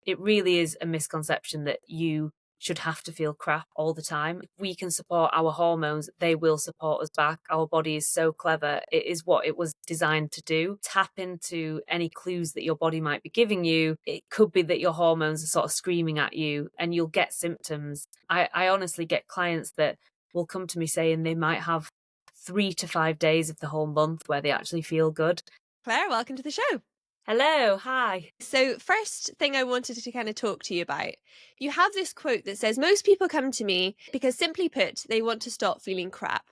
it really is a misconception that you should have to feel crap all the time. If we can support our hormones, they will support us back. Our body is so clever. It is what it was designed to do. Tap into any clues that your body might be giving you. It could be that your hormones are sort of screaming at you and you'll get symptoms. I honestly get clients that will come to me saying they might have 3 to 5 days of the whole month where they actually feel good. Claire, welcome to the show. Hello, hi. So, first thing I wanted to kind of talk to you about, you have this quote that says, most people come to me because, simply put, they want to stop feeling crap.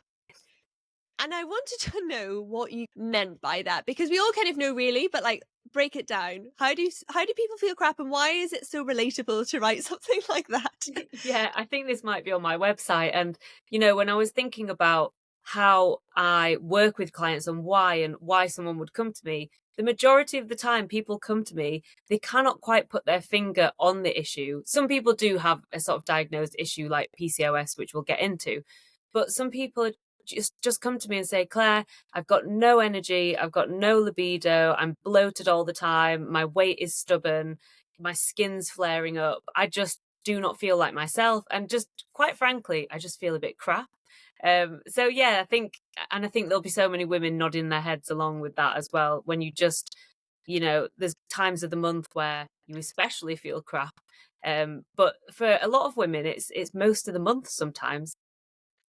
And I wanted to know what you meant by that, because we all kind of know really, but like, break it down. How do people feel crap, and why is it so relatable to write something like that? Yeah, I think this might be on my website. And, when I was thinking about how I work with clients and why someone would come to me, the majority of the time people come to me, they cannot quite put their finger on the issue. Some people do have a sort of diagnosed issue like PCOS, which we'll get into. But some people just come to me and say, Claire, I've got no energy, I've got no libido, I'm bloated all the time, my weight is stubborn, my skin's flaring up, I just do not feel like myself, and just quite frankly I just feel a bit crap. So yeah, I think there'll be so many women nodding their heads along with that as well, when you just, there's times of the month where you especially feel crap, but for a lot of women it's most of the month sometimes.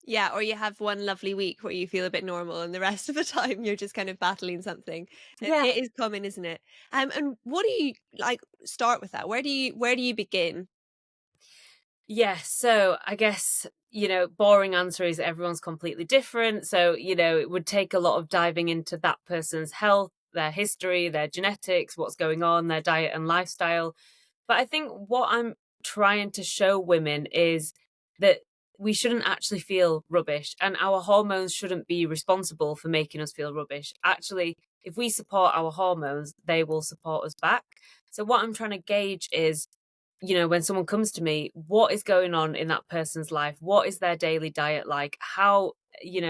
Yeah, or you have one lovely week where you feel a bit normal, and the rest of the time you're just kind of battling something. Yeah. It is common, isn't it? And what do you like? Start with that. Where do you begin? Yes. So I guess, boring answer is everyone's completely different. So, it would take a lot of diving into that person's health, their history, their genetics, what's going on, their diet and lifestyle. But I think what I'm trying to show women is that we shouldn't actually feel rubbish, and our hormones shouldn't be responsible for making us feel rubbish. Actually, if we support our hormones, they will support us back. So what I'm trying to gauge is, when someone comes to me, what is going on in that person's life? What is their daily diet like? How,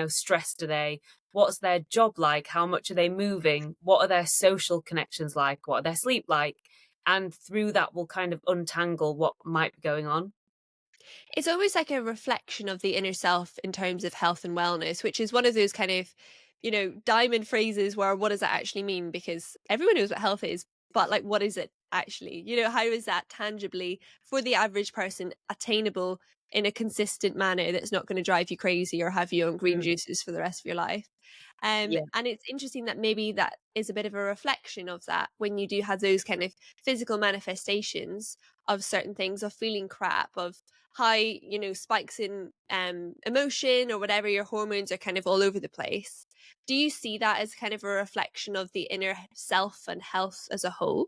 stressed are they? What's their job like? How much are they moving? What are their social connections like? What are their sleep like? And through that, we'll kind of untangle what might be going on. It's always like a reflection of the inner self in terms of health and wellness, which is one of those kind of, diamond phrases where what does that actually mean? Because everyone knows what health is, but like, what is it actually? How is that tangibly for the average person attainable in a consistent manner that's not going to drive you crazy or have you on green Mm. juices for the rest of your life? Yeah. And it's interesting that maybe that is a bit of a reflection of that when you do have those kind of physical manifestations of certain things, of feeling crap, of high, spikes in emotion or whatever, your hormones are kind of all over the place. Do you see that as kind of a reflection of the inner self and health as a whole?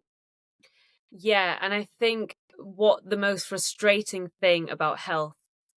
Yeah. And I think what the most frustrating thing about health,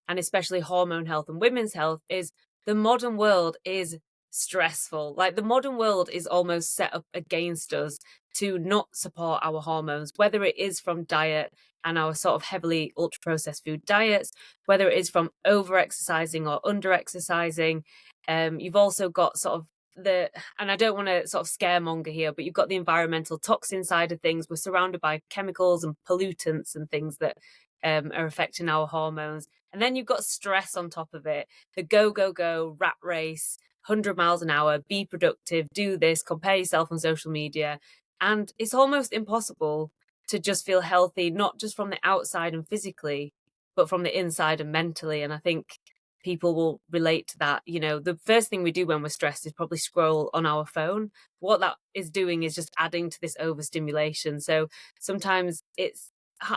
and especially hormone health and women's health, is the modern world is stressful. Like the modern world is almost set up against us to not support our hormones, whether it is from diet and our sort of heavily ultra processed food diets, whether it is from over exercising or under exercising. You've also got sort of and I don't want to sort of scaremonger here, but you've got the environmental toxin side of things. We're surrounded by chemicals and pollutants and things that are affecting our hormones. And then you've got stress on top of it, the go, go, go rat race, 100 miles an hour, be productive, do this, compare yourself on social media. And it's almost impossible to just feel healthy, not just from the outside and physically, but from the inside and mentally. And I think people will relate to that. The first thing we do when we're stressed is probably scroll on our phone. What that is doing is just adding to this overstimulation. So sometimes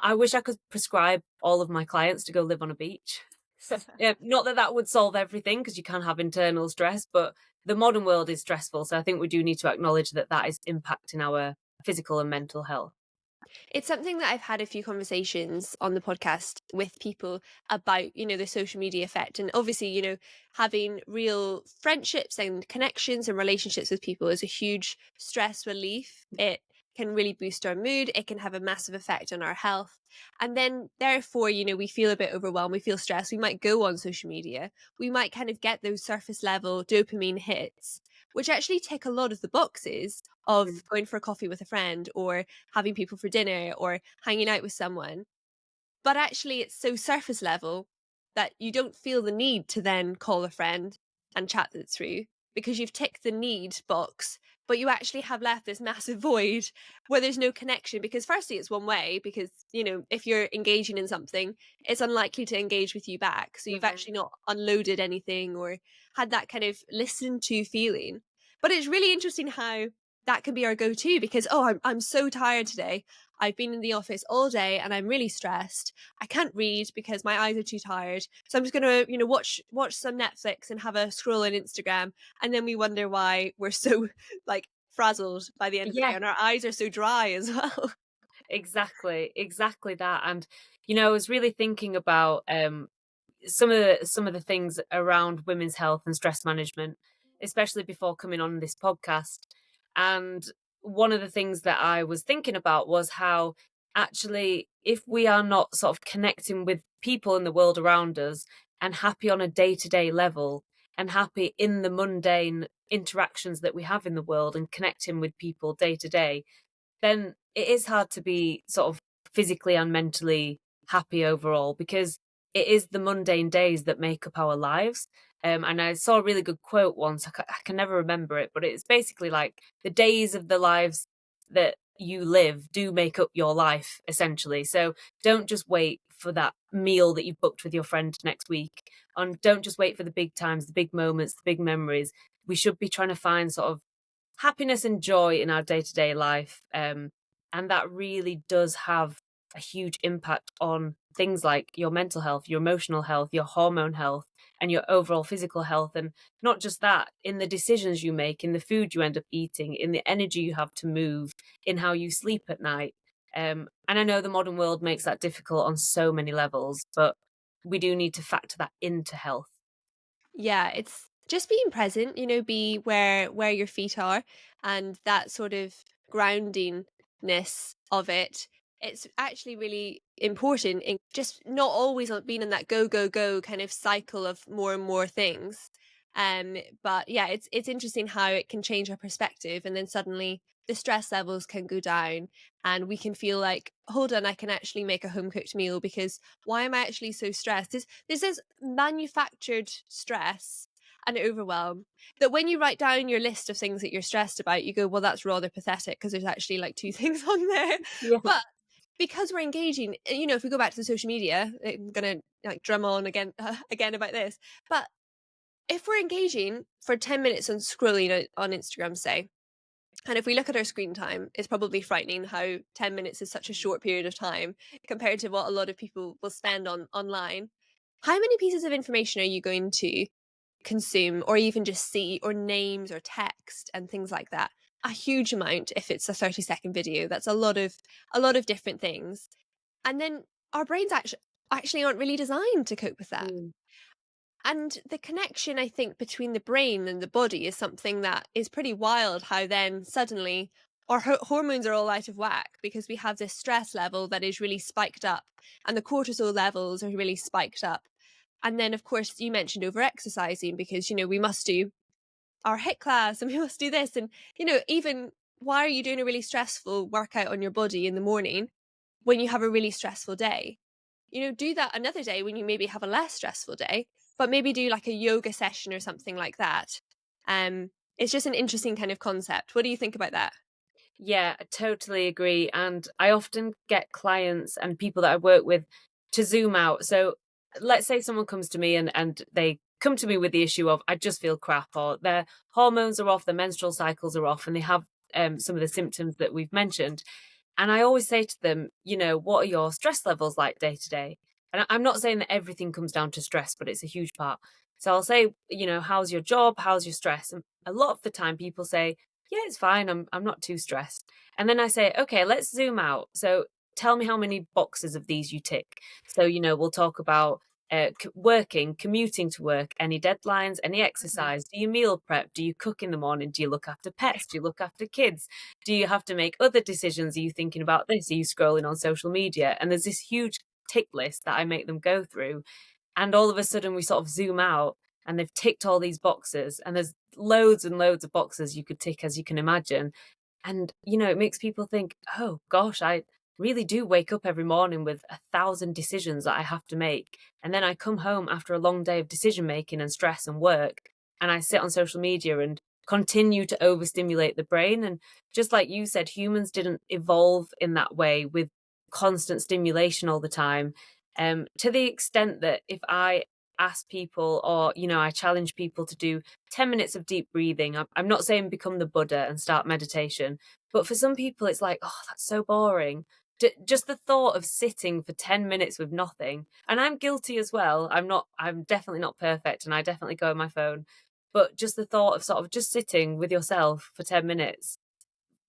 I wish I could prescribe all of my clients to go live on a beach. Yeah, not that that would solve everything, because you can have internal stress, but the modern world is stressful. So I think we do need to acknowledge that that is impacting our physical and mental health. It's something that I've had a few conversations on the podcast with people about, the social media effect. And obviously, having real friendships and connections and relationships with people is a huge stress relief. It can really boost our mood. It can have a massive effect on our health. And then, therefore, we feel a bit overwhelmed. We feel stressed. We might go on social media. We might kind of get those surface level dopamine hits. which actually tick a lot of the boxes of going for a coffee with a friend or having people for dinner or hanging out with someone. But actually, it's so surface level that you don't feel the need to then call a friend and chat it through because you've ticked the need box, but you actually have left this massive void where there's no connection. Because, firstly, it's one way, because, if you're engaging in something, it's unlikely to engage with you back. So you've Mhm. actually not unloaded anything or had that kind of listened to feeling. But it's really interesting how that can be our go to because, oh, I'm so tired today. I've been in the office all day and I'm really stressed. I can't read because my eyes are too tired. So I'm just gonna, watch some Netflix and have a scroll on Instagram. And then we wonder why we're so like frazzled by the end of the day Yeah, and our eyes are so dry as well. exactly that. And I was really thinking about some of the things around women's health and stress management, especially before coming on this podcast. And one of the things that I was thinking about was how actually, if we are not sort of connecting with people in the world around us and happy on a day-to-day level and happy in the mundane interactions that we have in the world and connecting with people day to day, then it is hard to be sort of physically and mentally happy overall, because it is the mundane days that make up our lives. And I saw a really good quote once. I can never remember it, but it's basically like the days of the lives that you live do make up your life, essentially. So don't just wait for that meal that you've booked with your friend next week. And don't just wait for the big times, the big moments, the big memories. We should be trying to find sort of happiness and joy in our day to day life. And that really does have a huge impact on things like your mental health, your emotional health, your hormone health, and your overall physical health. And not just that, in the decisions you make, in the food you end up eating, in the energy you have to move, in how you sleep at night. And I know the modern world makes that difficult on so many levels, but we do need to factor that into health. Yeah, it's just being present, be where your feet are, and that sort of groundingness of it. It's actually really important in just not always being in that go go go kind of cycle of more and more things. But yeah, it's interesting how it can change our perspective, and then suddenly the stress levels can go down, and we can feel like, hold on, I can actually make a home cooked meal because why am I actually so stressed? There's this manufactured stress and overwhelm that when you write down your list of things that you're stressed about, you go, well, that's rather pathetic because there's actually like two things on there. Yeah. But because we're engaging, if we go back to the social media, I'm gonna like drum on again, again about this. But if we're engaging for 10 minutes on scrolling on Instagram, say, and if we look at our screen time, it's probably frightening how 10 minutes is such a short period of time compared to what a lot of people will spend on online. How many pieces of information are you going to consume or even just see, or names or text and things like that? A huge amount if it's a 30-second video. That's a lot of different things. And then our brains actually aren't really designed to cope with that. Mm. And the connection, I think, between the brain and the body is something that is pretty wild, how then suddenly our hormones are all out of whack because we have this stress level that is really spiked up and the cortisol levels are really spiked up. And then, of course, you mentioned over exercising because, we must do our HIIT class and we must do this. And, even why are you doing a really stressful workout on your body in the morning when you have a really stressful day? Do that another day when you maybe have a less stressful day, but maybe do like a yoga session or something like that. It's just an interesting kind of concept. What do you think about that? Yeah, I totally agree. And I often get clients and people that I work with to zoom out. So let's say someone comes to me and they come to me with the issue of, I just feel crap, or their hormones are off, their menstrual cycles are off, and they have some of the symptoms that we've mentioned. And I always say to them, what are your stress levels like day to day? And I'm not saying that everything comes down to stress, but it's a huge part. So I'll say, how's your job? How's your stress? And a lot of the time people say, yeah, it's fine. I'm not too stressed. And then I say, okay, let's zoom out. So tell me how many boxes of these you tick. So, we'll talk about working, commuting to work, any deadlines, any Mhm. exercise. Do you meal prep? Do you cook in the morning? Do you look after pets? Do you look after kids? Do you have to make other decisions? Are you thinking about this? Are you scrolling on social media? And there's this huge tick list that I make them go through. And all of a sudden we sort of zoom out and they've ticked all these boxes and there's loads and loads of boxes you could tick, as you can imagine. And, it makes people think, oh gosh, I really do wake up every morning with 1,000 decisions that I have to make. And then I come home after a long day of decision making and stress and work, and I sit on social media and continue to overstimulate the brain. And just like you said, humans didn't evolve in that way with constant stimulation all the time. To the extent that if I ask people, or, I challenge people to do 10 minutes of deep breathing. I'm not saying become the Buddha and start meditation, but for some people, it's like, oh, that's so boring. Just the thought of sitting for 10 minutes with nothing. And I'm guilty as well. I'm definitely not perfect, and I definitely go on my phone. But just the thought of sort of just sitting with yourself for 10 minutes,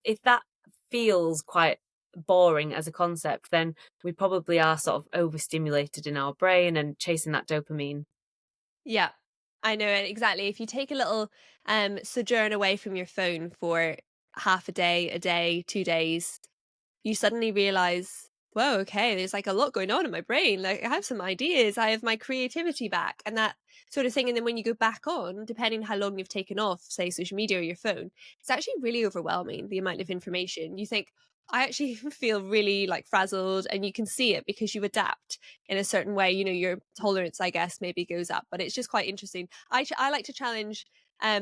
if that feels quite boring as a concept, then we probably are sort of overstimulated in our brain and chasing that dopamine. Yeah, I know it exactly. If you take a little sojourn away from your phone for half a day, 2 days, you suddenly realize, whoa, okay, there's like a lot going on in my brain. Like I have some ideas, I have my creativity back, and that sort of thing. And then when you go back on, depending how long you've taken off, say social media or your phone, it's actually really overwhelming the amount of information. You think, I actually feel really like frazzled, and you can see it because you adapt in a certain way. You know, your tolerance, I guess, maybe goes up, but it's just quite interesting. I like to challenge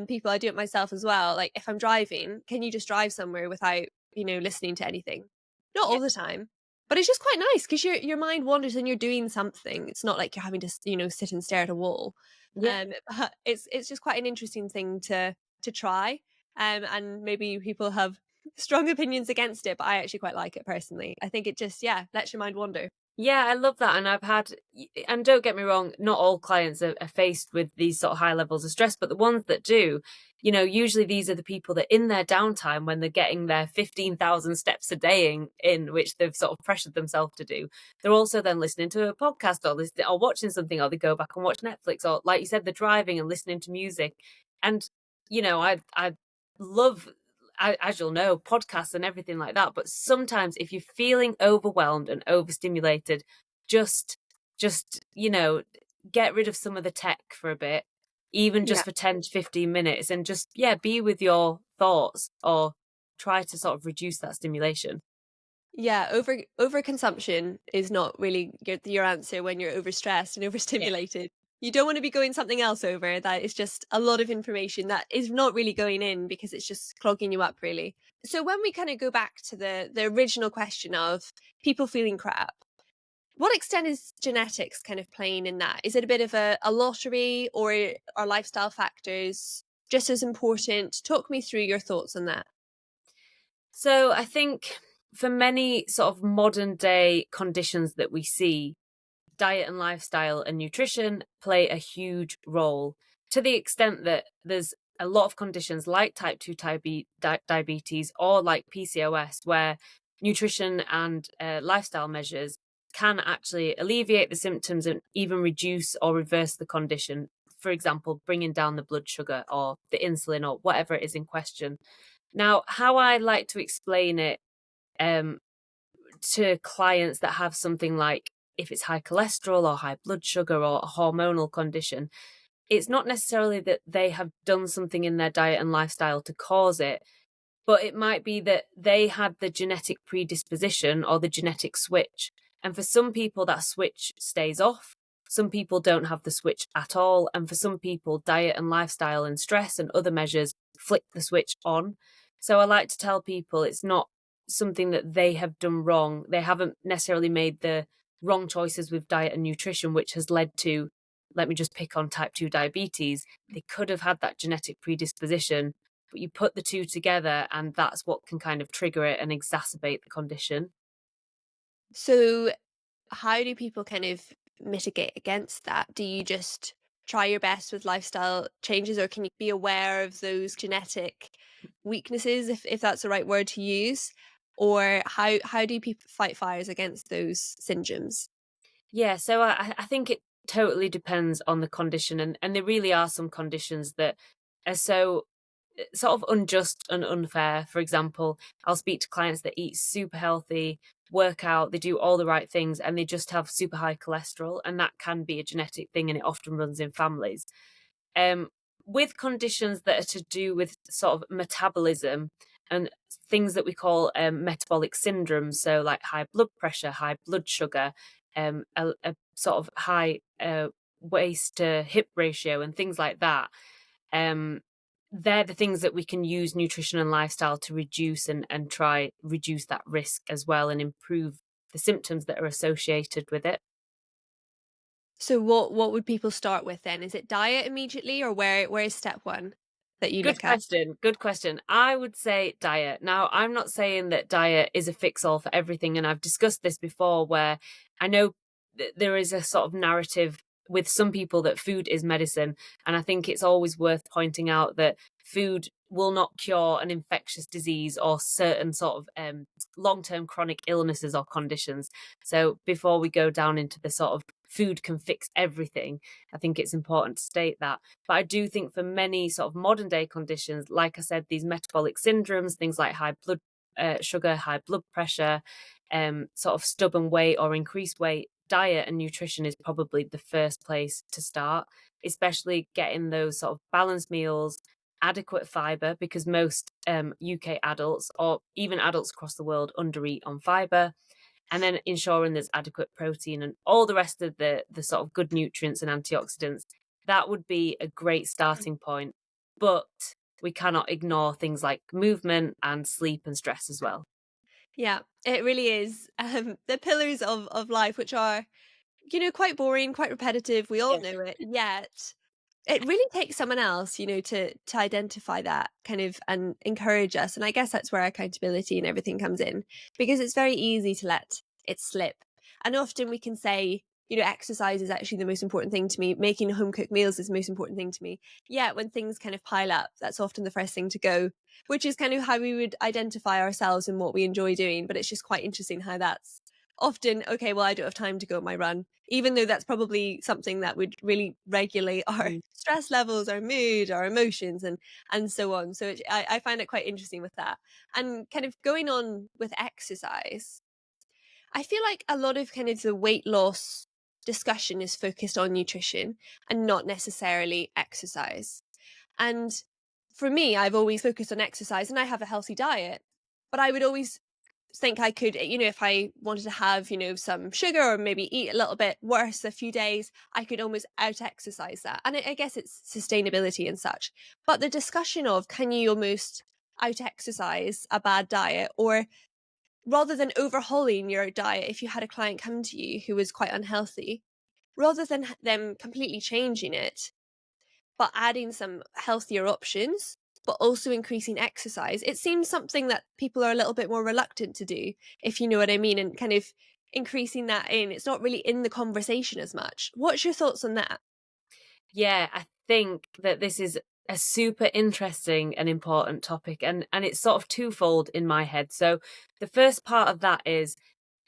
people. I do it myself as well. Like if I'm driving, can you just drive somewhere without, listening to anything? Not Yeah. all the time, but it's just quite nice because your mind wanders and you're doing something. It's not like you're having to sit and stare at a wall. Yeah. But it's just quite an interesting thing to try. And maybe people have strong opinions against it, but I actually quite like it personally. I think it just, yeah, lets your mind wander. Yeah, I love that. And and don't get me wrong, not all clients are faced with these sort of high levels of stress, but the ones that do, usually these are the people that in their downtime, when they're getting their 15,000 steps a day in which they've sort of pressured themselves to do, they're also then listening to a podcast, or listening or watching something, or they go back and watch Netflix, or like you said, they're driving and listening to music. And, I love, as you'll know, podcasts and everything like that. But sometimes if you're feeling overwhelmed and overstimulated, just, get rid of some of the tech for a bit, even Yeah. just for 10 to 15 minutes, and just, yeah, be with your thoughts, or try to sort of reduce that stimulation. Yeah, overconsumption is not really your answer when you're overstressed and Yeah. overstimulated. You don't want to be going something else over that is just a lot of information that is not really going in because it's just clogging you up really. So when we kind of go back to the original question of people feeling crap, what extent is genetics kind of playing in that? Is it a bit of a lottery, or are lifestyle factors just as important? Talk me through your thoughts on that. So I think for many sort of modern day conditions that we see, diet and lifestyle and nutrition play a huge role, to the extent that there's a lot of conditions like type 2 diabetes, or like PCOS, where nutrition and lifestyle measures can actually alleviate the symptoms and even reduce or reverse the condition. For example, bringing down the blood sugar or the insulin or whatever it is in question. Now, how I like to explain it um, to clients that have something like, if it's high cholesterol or high blood sugar or a hormonal condition, it's not necessarily that they have done something in their diet and lifestyle to cause it, but it might be that they had the genetic predisposition or the genetic switch. And for some people, that switch stays off. Some people don't have the switch at all. And for some people, diet and lifestyle and stress and other measures flick the switch on. So I like to tell people it's not something that they have done wrong. They haven't necessarily made the wrong choices with diet and nutrition, which has led to, let me just pick on type 2 diabetes. They could have had that genetic predisposition, but you put the two together, and that's what can kind of trigger it and exacerbate the condition. So how do people kind of mitigate against that? Do you just try your best with lifestyle changes, or can you be aware of those genetic weaknesses, if that's the right word to use? Or how do people fight fires against those syndromes? Yeah, so I think it totally depends on the condition, and there really are some conditions that are so sort of unjust and unfair. For example, I'll speak to clients that eat super healthy, work out, they do all the right things, and they just have super high cholesterol, and that can be a genetic thing, and it often runs in families. Um, with conditions that are to do with sort of metabolism and things that we call metabolic syndromes, so like high blood pressure, high blood sugar, a sort of high waist to hip ratio and things like that, um, they're the things that we can use nutrition and lifestyle to reduce and try reduce that risk as well and improve the symptoms that are associated with it. So what would people start with then? Is it diet immediately, or where is step one that you Good look at? question. Good question. I would say diet. Now, I'm not saying that diet is a fix all for everything. And I've discussed this before where I know there is a sort of narrative with some people that food is medicine. And I think it's always worth pointing out that food will not cure an infectious disease or certain sort of long term chronic illnesses or conditions. So before we go down into the sort of food can fix everything, I think it's important to state that. But I do think for many sort of modern day conditions, like I said, these metabolic syndromes, things like high blood sugar, high blood pressure, sort of stubborn weight or increased weight, diet and nutrition is probably the first place to start, especially getting those sort of balanced meals, adequate fiber, because most UK adults or even adults across the world undereat on fiber, and then ensuring there's adequate protein and all the rest of the sort of good nutrients and antioxidants. That would be a great starting point. But we cannot ignore things like movement and sleep and stress as well. Yeah, it really is. The pillars of life, which are, quite boring, quite repetitive. We all Yeah. know it. Yet it really takes someone else, to identify that kind of and encourage us. And I guess that's where accountability and everything comes in, because it's very easy to let it slip. And often we can say, exercise is actually the most important thing to me. Making home cooked meals is the most important thing to me. Yet when things kind of pile up, that's often the first thing to go, which is kind of how we would identify ourselves and what we enjoy doing. But it's just quite interesting how that's often, okay, well, I don't have time to go on my run, even though that's probably something that would really regulate our Mm. stress levels, our mood, our emotions, and so on. So I find it quite interesting with that. And kind of going on with exercise, I feel like a lot of kind of the weight loss discussion is focused on nutrition and not necessarily exercise. And for me, I've always focused on exercise and I have a healthy diet, but I would always think I could, if I wanted to have, some sugar or maybe eat a little bit worse a few days, I could almost out exercise that. And I guess it's sustainability and such. But the discussion of can you almost out exercise a bad diet, or rather than overhauling your diet, if you had a client come to you who was quite unhealthy, rather than them completely changing it, but adding some healthier options, but also increasing exercise. It seems something that people are a little bit more reluctant to do, if you know what I mean, and kind of increasing that in. It's not really in the conversation as much. What's your thoughts on that? Yeah, I think that this is a super interesting and important topic, and it's sort of twofold in my head. So the first part of that is,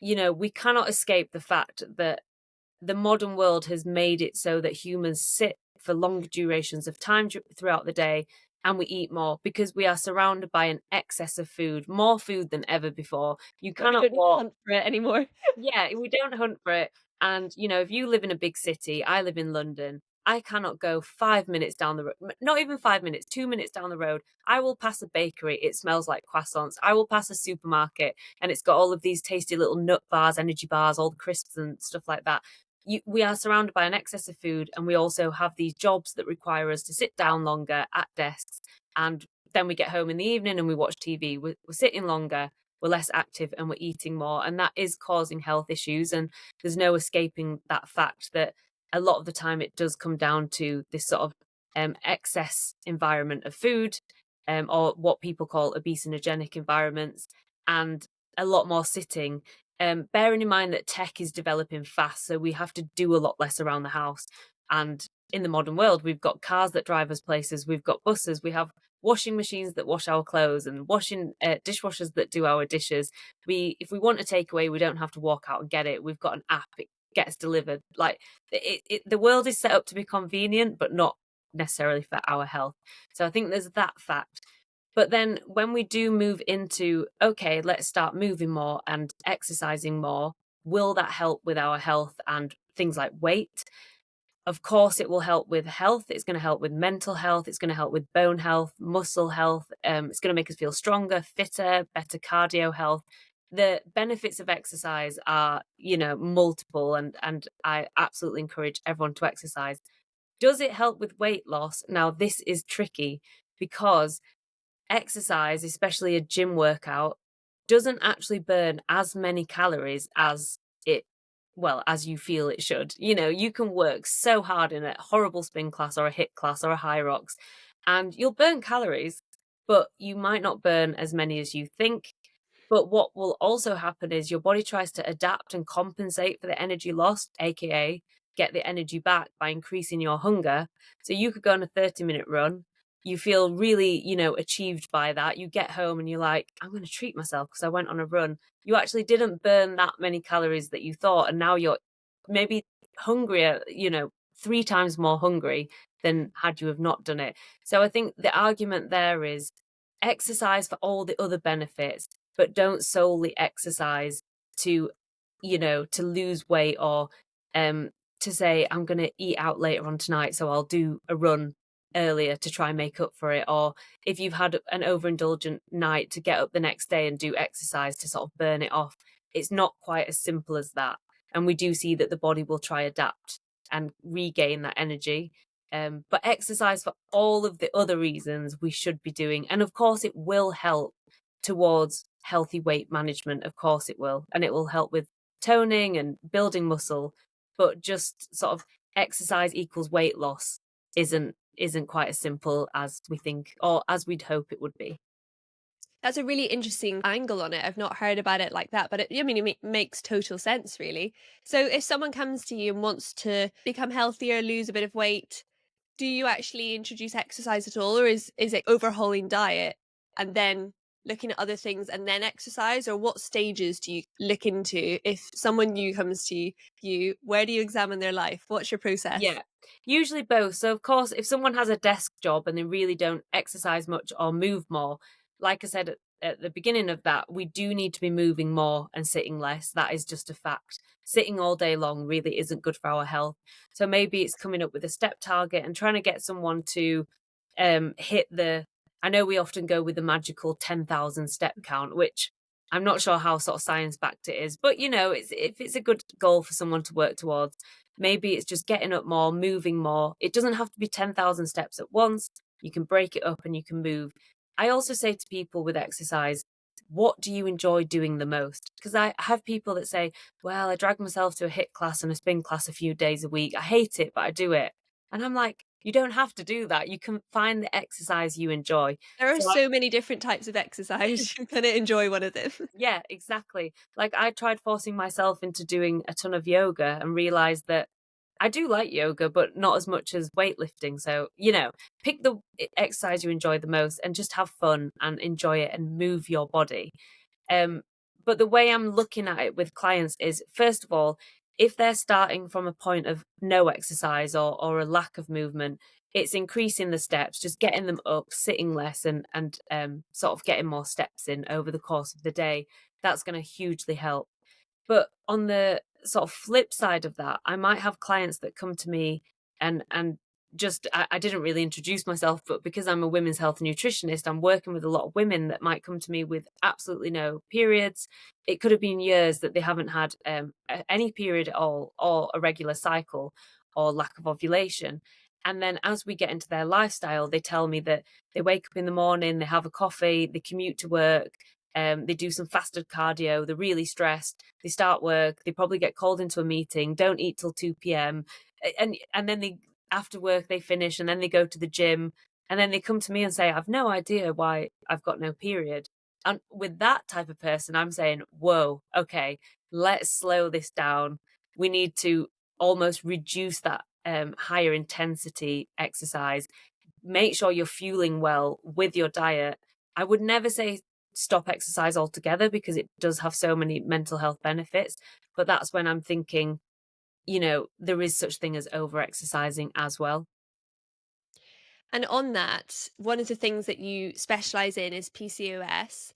we cannot escape the fact that the modern world has made it so that humans sit for longer durations of time throughout the day, and we eat more because we are surrounded by an excess of food, more food than ever before. You Where we cannot don't need to walk. hunt for it anymore. Yeah, we don't hunt for it. And, if you live in a big city, I live in London, I cannot go 5 minutes down the road, not even 5 minutes, 2 minutes down the road. I will pass a bakery, it smells like croissants. I will pass a supermarket, and it's got all of these tasty little nut bars, energy bars, all the crisps and stuff like that. We are surrounded by an excess of food, and we also have these jobs that require us to sit down longer at desks. And then we get home in the evening and we watch TV. We're sitting longer, we're less active, and we're eating more, and that is causing health issues. And there's no escaping that fact that a lot of the time it does come down to this sort of excess environment of food, or what people call obesogenic environments, and a lot more sitting. Bearing in mind that tech is developing fast, so we have to do a lot less around the house. And in the modern world, we've got cars that drive us places, we've got buses, we have washing machines that wash our clothes, and washing dishwashers that do our dishes. If we want a takeaway, we don't have to walk out and get it. We've got an app; it gets delivered. Like the world is set up to be convenient, but not necessarily for our health. So I think there's that fact. But then when we do move into, okay, let's start moving more and exercising more, will that help with our health and things like weight? Of course, it will help with health. It's going to help with mental health. It's going to help with bone health, muscle health. It's going to make us feel stronger, fitter, better cardio health. The benefits of exercise are, multiple, and I absolutely encourage everyone to exercise. Does it help with weight loss? Now, this is tricky because exercise, especially a gym workout, doesn't actually burn as many calories as it as you feel it should. You can work so hard in a horrible spin class or a hit class or a high rocks, and you'll burn calories, but you might not burn as many as you think. But what will also happen is your body tries to adapt and compensate for the energy lost, aka get the energy back by increasing your hunger. So you could go on a 30-minute run. You feel really, achieved by that. You get home and you're like, I'm going to treat myself because I went on a run. You actually didn't burn that many calories that you thought. And now you're maybe hungrier, 3 times more hungry than had you have not done it. So I think the argument there is exercise for all the other benefits, but don't solely exercise to, to lose weight or to say, I'm going to eat out later on tonight, so I'll do a run earlier to try and make up for it. Or if you've had an overindulgent night, to get up the next day and do exercise to sort of burn it off. It's not quite as simple as that. And we do see that the body will try adapt and regain that energy. But exercise for all of the other reasons we should be doing. And of course, it will help towards healthy weight management. Of course, it will. And it will help with toning and building muscle. But just sort of exercise equals weight loss isn't quite as simple as we think or as we'd hope it would be. That's a really interesting angle on it. I've not heard about it like that, but it makes total sense, really. So, if someone comes to you and wants to become healthier, lose a bit of weight, do you actually introduce exercise at all, or is it overhauling diet and then looking at other things and then exercise, or what stages do you look into if someone new comes to you? Where do you examine their life? What's your process? Yeah, usually both. So, of course, if someone has a desk job and they really don't exercise much or move more, like I said at the beginning of that, we do need to be moving more and sitting less. That is just a fact. Sitting all day long really isn't good for our health. So, maybe it's coming up with a step target and trying to get someone to hit the. I know we often go with the magical 10,000 step count, which I'm not sure how sort of science backed it is, but if it's a good goal for someone to work towards. Maybe it's just getting up more, moving more. It doesn't have to be 10,000 steps at once. You can break it up and you can move. I also say to people with exercise, what do you enjoy doing the most? Because I have people that say, well, I drag myself to a HIIT class and a spin class a few days a week. I hate it, but I do it. And I'm like, you don't have to do that. You can find the exercise you enjoy. There are So so many different types of exercise. You're going to enjoy one of them. yeah, exactly. Like I tried forcing myself into doing a ton of yoga and realized that I do like yoga, but not as much as weightlifting. So, pick the exercise you enjoy the most and just have fun and enjoy it and move your body. Um, but the way I'm looking at it with clients is, first of all, if they're starting from a point of no exercise or a lack of movement, it's increasing the steps, just getting them up, sitting less, and sort of getting more steps in over the course of the day. That's going to hugely help. But on the sort of flip side of that, I might have clients that come to me and just I didn't really introduce myself, but because I'm a women's health nutritionist, I'm working with a lot of women that might come to me with absolutely no periods. It could have been years that they haven't had any period at all, or a regular cycle, or lack of ovulation. And then as we get into their lifestyle, they tell me that they wake up in the morning, they have a coffee, they commute to work, they do some fasted cardio, they're really stressed, they start work, they probably get called into a meeting, don't eat till 2 p.m. And then they after work they finish and then they go to the gym and then they come to me and say, I've no idea why I've got no period. And with that type of person, I'm saying, whoa, okay, let's slow this down. We need to almost reduce that higher intensity exercise. Make sure you're fueling well with your diet. I would never say stop exercise altogether because it does have so many mental health benefits. But that's when I'm thinking, there is such thing as over exercising as well. And on that, one of the things that you specialize in is PCOS.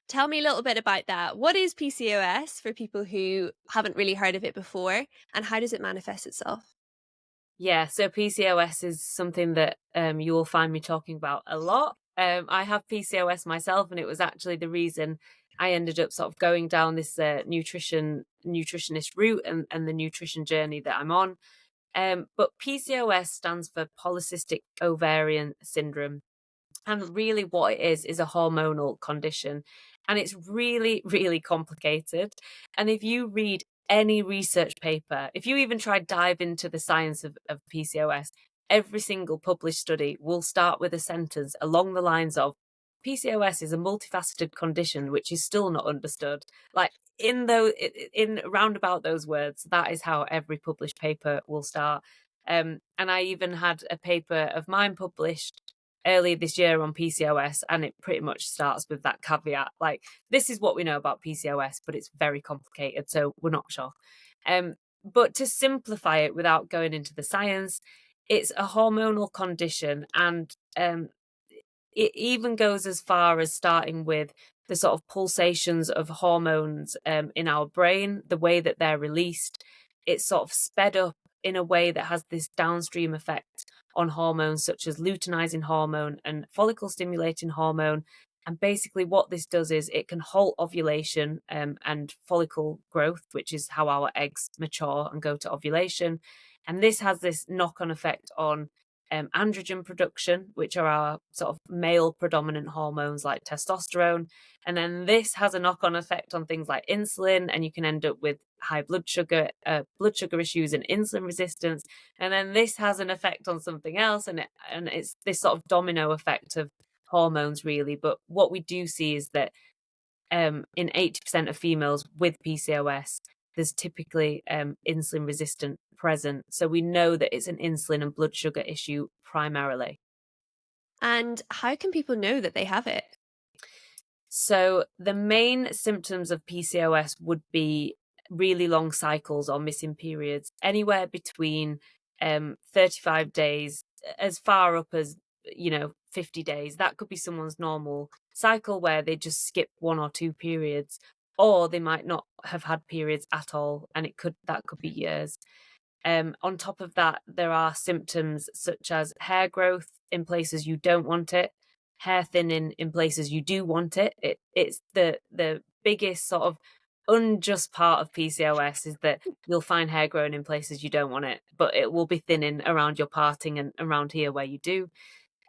Tell me a little bit about that. What is PCOS for people who haven't really heard of it before, and how does it manifest itself? Yeah, so PCOS is something that you will find me talking about a lot. I have PCOS myself, and it was actually the reason I ended up sort of going down this nutritionist route and the nutrition journey that I'm on. But PCOS stands for polycystic ovarian syndrome. And really, what it is a hormonal condition. And it's really, really complicated. And if you read any research paper, if you even try dive into the science of PCOS, every single published study will start with a sentence along the lines of PCOS is a multifaceted condition which is still not understood. Like in roundabout those words, that is how every published paper will start. And I even had a paper of mine published earlier this year on PCOS, and it pretty much starts with that caveat. Like, this is what we know about PCOS, but it's very complicated, so we're not sure. But to simplify it without going into the science, it's a hormonal condition, and it even goes as far as starting with the sort of pulsations of hormones in our brain, the way that they're released. It's sort of sped up in a way that has this downstream effect on hormones such as luteinizing hormone and follicle stimulating hormone. And basically, what this does is it can halt ovulation and follicle growth, which is how our eggs mature and go to ovulation. And this has this knock on effect on androgen production, which are our sort of male predominant hormones like testosterone. And then this has a knock on effect on things like insulin, and you can end up with high blood sugar issues and insulin resistance. And then this has an effect on something else, and it's this sort of domino effect of hormones, really. But what we do see is that in 80% of females with PCOS, there's typically insulin resistant present. So we know that it's an insulin and blood sugar issue primarily. And how can people know that they have it? So the main symptoms of PCOS would be really long cycles or missing periods, anywhere between 35 days as far up as 50 days. That could be someone's normal cycle where they just skip one or two periods, or they might not have had periods at all, and that could be years. On top of that, there are symptoms such as hair growth in places you don't want it, hair thinning in places you do want it. It's the biggest sort of unjust part of PCOS is that you'll find hair growing in places you don't want it, but it will be thinning around your parting and around here where you do.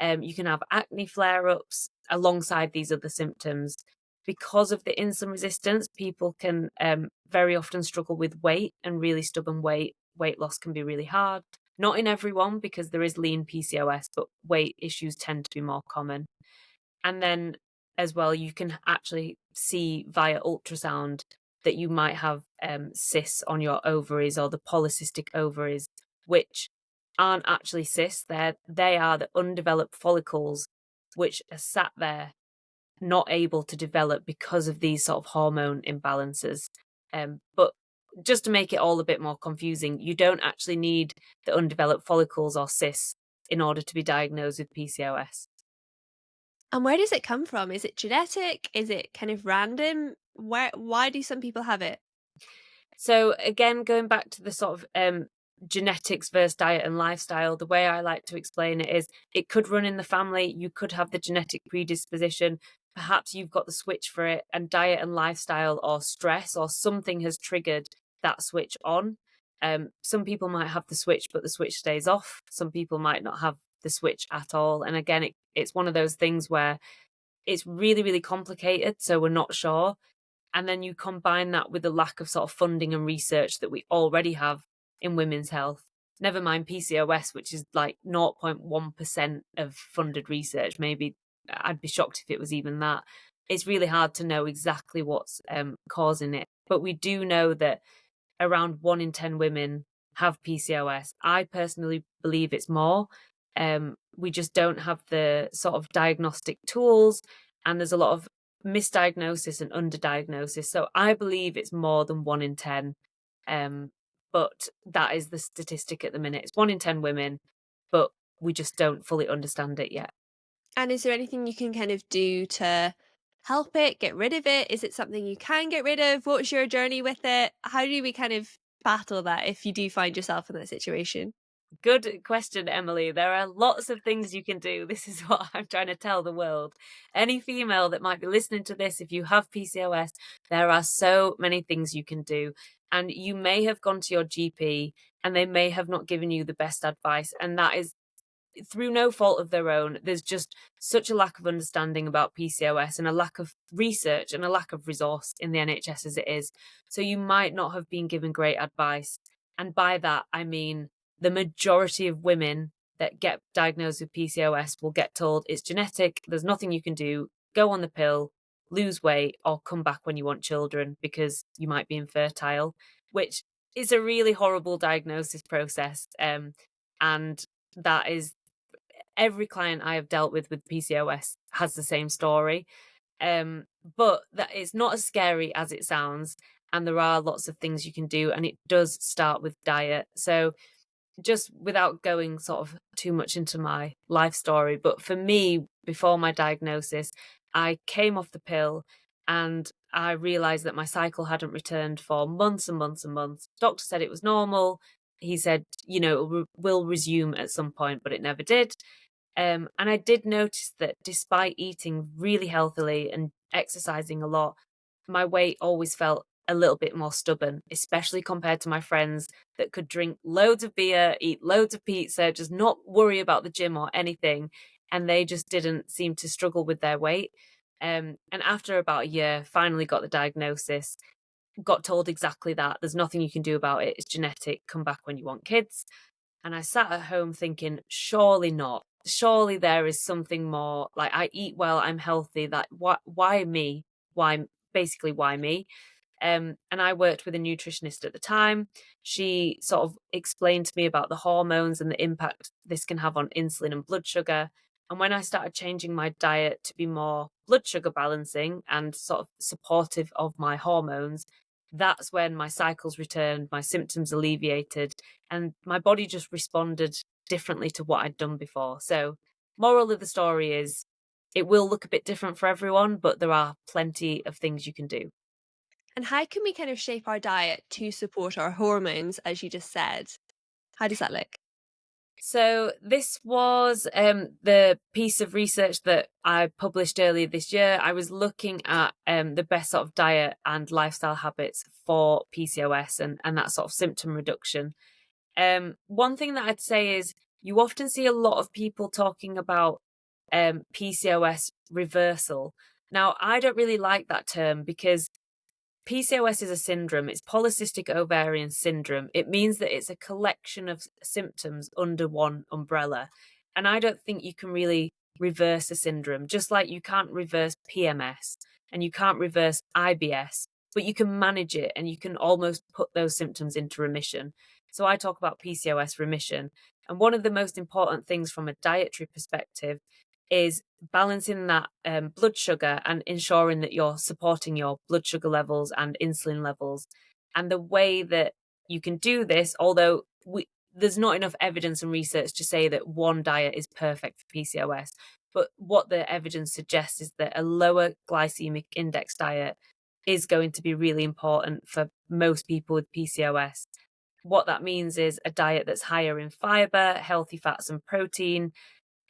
You can have acne flare ups alongside these other symptoms. Because of the insulin resistance, people can very often struggle with weight and really stubborn weight. Weight loss can be really hard. Not in everyone, because there is lean PCOS, but weight issues tend to be more common. And then as well, you can actually see via ultrasound that you might have cysts on your ovaries or the polycystic ovaries, which aren't actually cysts. They are the undeveloped follicles which are sat there not able to develop because of these sort of hormone imbalances. But just to make it all a bit more confusing, you don't actually need the undeveloped follicles or cysts in order to be diagnosed with PCOS. And where does it come from? Is it genetic? Is it kind of random? Why do some people have it? So again, going back to the sort of genetics versus diet and lifestyle, the way I like to explain it is it could run in the family. You could have the genetic predisposition. Perhaps you've got the switch for it, and diet and lifestyle or stress or something has triggered that switch on. Some people might have the switch, but the switch stays off. Some people might not have the switch at all. And again, it's one of those things where it's really, really complicated. So we're not sure. And then you combine that with the lack of sort of funding and research that we already have in women's health. Never mind PCOS, which is like 0.1% of funded research. Maybe I'd be shocked if it was even that. It's really hard to know exactly what's causing it. But we do know that around 1 in 10 women have PCOS. I personally believe it's more. We just don't have the sort of diagnostic tools, and there's a lot of misdiagnosis and underdiagnosis. So I believe it's more than 1 in 10. But that is the statistic at the minute. It's 1 in 10 women, but we just don't fully understand it yet. And is there anything you can kind of do to help it, get rid of it? Is it something you can get rid of? What's your journey with it? How do we kind of battle that if you do find yourself in that situation? Good question, Emily. There are lots of things you can do. This is what I'm trying to tell the world. Any female that might be listening to this, if you have PCOS, there are so many things you can do. And you may have gone to your GP and they may have not given you the best advice. And that is through no fault of their own. There's just such a lack of understanding about PCOS and a lack of research and a lack of resource in the NHS as it is. So you might not have been given great advice. And by that, I mean the majority of women that get diagnosed with PCOS will get told it's genetic, there's nothing you can do, go on the pill, lose weight, or come back when you want children because you might be infertile, which is a really horrible diagnosis process. And that is every client I have dealt with PCOS has the same story. But that it's not as scary as it sounds. And there are lots of things you can do. And it does start with diet. So just without going sort of too much into my life story, but for me, before my diagnosis, I came off the pill and I realized that my cycle hadn't returned for months and months and months. Doctor said it was normal. He said, it will resume at some point, but it never did. And I did notice that despite eating really healthily and exercising a lot, my weight always felt a little bit more stubborn, especially compared to my friends that could drink loads of beer, eat loads of pizza, just not worry about the gym or anything. And they just didn't seem to struggle with their weight. And after about a year, finally got the diagnosis, got told exactly that. There's nothing you can do about it. It's genetic. Come back when you want kids. And I sat at home thinking, surely not. Surely there is something more. Like, I eat well, I'm healthy. That why me? Why me? And I worked with a nutritionist at the time. She sort of explained to me about the hormones and the impact this can have on insulin and blood sugar. And when I started changing my diet to be more blood sugar balancing and sort of supportive of my hormones, that's when my cycles returned, my symptoms alleviated, and my body just responded differently to what I'd done before. So, moral of the story is it will look a bit different for everyone, but there are plenty of things you can do. And how can we kind of shape our diet to support our hormones, as you just said? How does that look? So this was the piece of research that I published earlier this year. I was looking at the best sort of diet and lifestyle habits for PCOS and that sort of symptom reduction. One thing that I'd say is you often see a lot of people talking about PCOS reversal. Now, I don't really like that term because PCOS is a syndrome. It's polycystic ovarian syndrome. It means that it's a collection of symptoms under one umbrella. And I don't think you can really reverse a syndrome, just like you can't reverse PMS and you can't reverse IBS, but you can manage it and you can almost put those symptoms into remission. So I talk about PCOS remission. And one of the most important things from a dietary perspective is balancing that blood sugar and ensuring that you're supporting your blood sugar levels and insulin levels. And the way that you can do this, although there's not enough evidence and research to say that one diet is perfect for PCOS, but what the evidence suggests is that a lower glycemic index diet is going to be really important for most people with PCOS. What that means is a diet that's higher in fiber, healthy fats, and protein,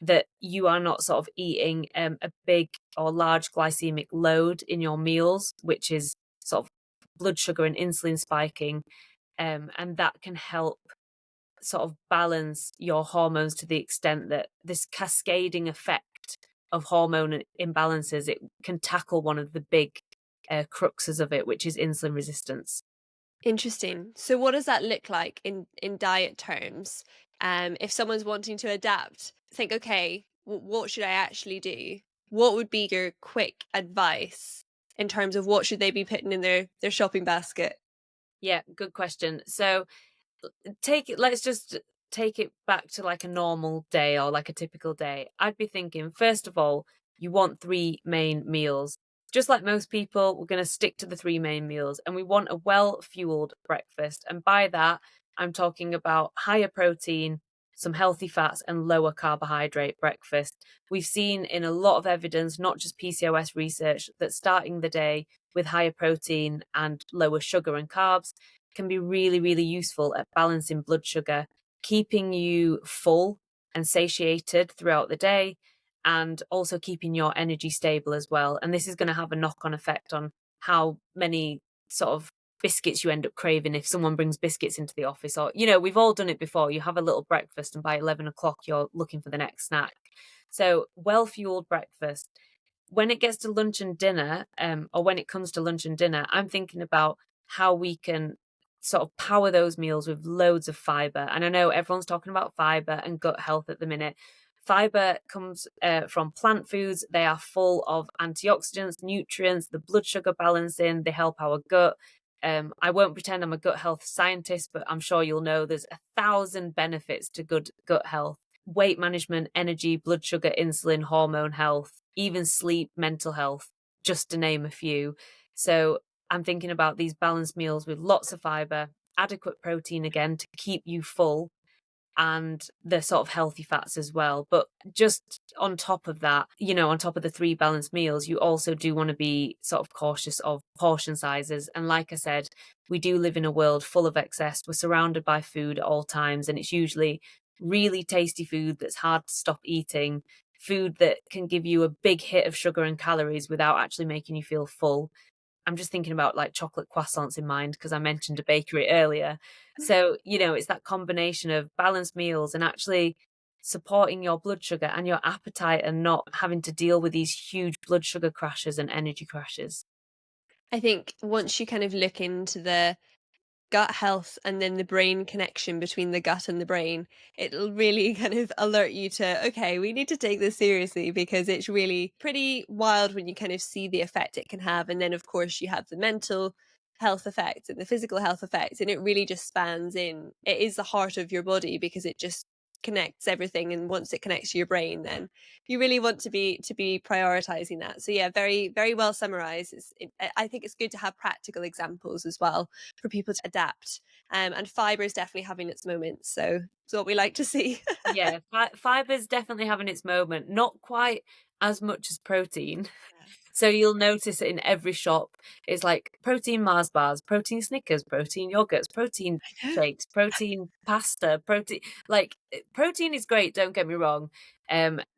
that you are not sort of eating a big or large glycemic load in your meals, which is sort of blood sugar and insulin spiking. And that can help sort of balance your hormones to the extent that this cascading effect of hormone imbalances, it can tackle one of the big cruxes of it, which is insulin resistance. Interesting. So what does that look like in diet terms? If someone's wanting to adapt, think, okay, what should I actually do? What would be your quick advice in terms of what should they be putting in their shopping basket? Yeah, good question. So let's just take it back to like a normal day or like a typical day. I'd be thinking, first of all, you want three main meals. Just like most people, we're going to stick to the three main meals and we want a well fueled breakfast. And by that, I'm talking about higher protein, some healthy fats, and lower carbohydrate breakfast. We've seen in a lot of evidence, not just PCOS research, that starting the day with higher protein and lower sugar and carbs can be really, really useful at balancing blood sugar. keeping you full and satiated throughout the day, and also keeping your energy stable as well. And this is going to have a knock-on effect on how many sort of biscuits you end up craving if someone brings biscuits into the office. Or, we've all done it before. You have a little breakfast and by 11 o'clock you're looking for the next snack. So well-fueled breakfast. When it gets to lunch and dinner, or when it comes to lunch and dinner, I'm thinking about how we can sort of power those meals with loads of fiber. And I know everyone's talking about fiber and gut health at the minute. Fiber comes from plant foods. They are full of antioxidants, nutrients, the blood sugar balancing. They help our gut. I won't pretend I'm a gut health scientist, but I'm sure you'll know there's 1,000 benefits to good gut health. Weight management, energy, blood sugar, insulin, hormone health, even sleep, mental health, just to name a few. So I'm thinking about these balanced meals with lots of fiber, adequate protein again to keep you full, and the sort of healthy fats as well. But just on top of that, on top of the 3 balanced meals, you also do want to be sort of cautious of portion sizes. And like I said, we do live in a world full of excess. We're surrounded by food at all times, and it's usually really tasty food that's hard to stop eating, food that can give you a big hit of sugar and calories without actually making you feel full. I'm just thinking about like chocolate croissants in mind because I mentioned a bakery earlier. So, it's that combination of balanced meals and actually supporting your blood sugar and your appetite and not having to deal with these huge blood sugar crashes and energy crashes. I think once you kind of look into the gut health and then the brain connection between the gut and the brain, it'll really kind of alert you to, okay, we need to take this seriously because it's really pretty wild when you kind of see the effect it can have. And then, of course, you have the mental health effect and the physical health effect, and it really just spans in. It is the heart of your body because it just connects everything, and once it connects to your brain, then you really want to be prioritizing that. So yeah, very very well summarized. I think it's good to have practical examples as well for people to adapt. And fiber is definitely having its moments. So it's what we like to see. Yeah, fiber's definitely having its moment. Not quite as much as protein. So you'll notice it in every shop. It's like protein Mars bars, protein Snickers, protein yogurts, protein Yeah. shakes, protein pasta, protein is great, don't get me wrong.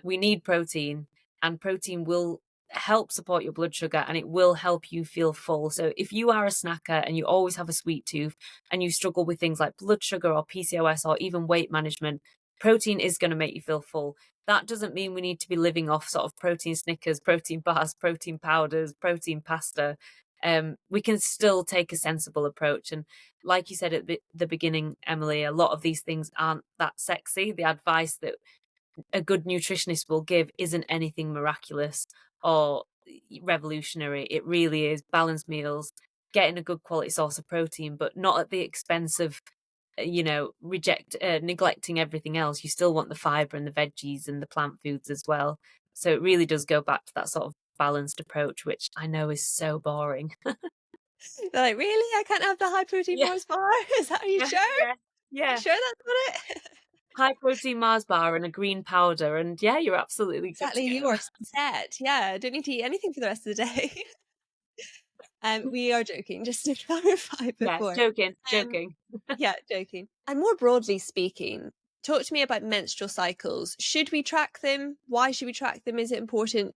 We need protein, and protein will help support your blood sugar and it will help you feel full. So if you are a snacker and you always have a sweet tooth and you struggle with things like blood sugar or PCOS or even weight management, protein is going to make you feel full. That doesn't mean we need to be living off sort of protein Snickers, protein bars, protein powders, protein pasta. We can still take a sensible approach. And like you said at the beginning, Emily, a lot of these things aren't that sexy. The advice that a good nutritionist will give isn't anything miraculous or revolutionary. It really is balanced meals, getting a good quality source of protein, but not at the expense of neglecting everything else. You still want the fiber and the veggies and the plant foods as well. So it really does go back to that sort of balanced approach, which I know is so boring. They're like, really? I can't have the high protein Yeah, Mars bar? Is that, are you yeah, sure? yeah, You yeah. sure that's not it? High protein Mars bar and a green powder, and yeah, you're absolutely good to Exactly, you go. are set. Yeah, don't need to eat anything for the rest of the day. We are joking, just to clarify Yeah, before. joking, Um, joking. yeah, joking. And more broadly speaking, talk to me about menstrual cycles. Should we track them? Why should we track them? Is it important?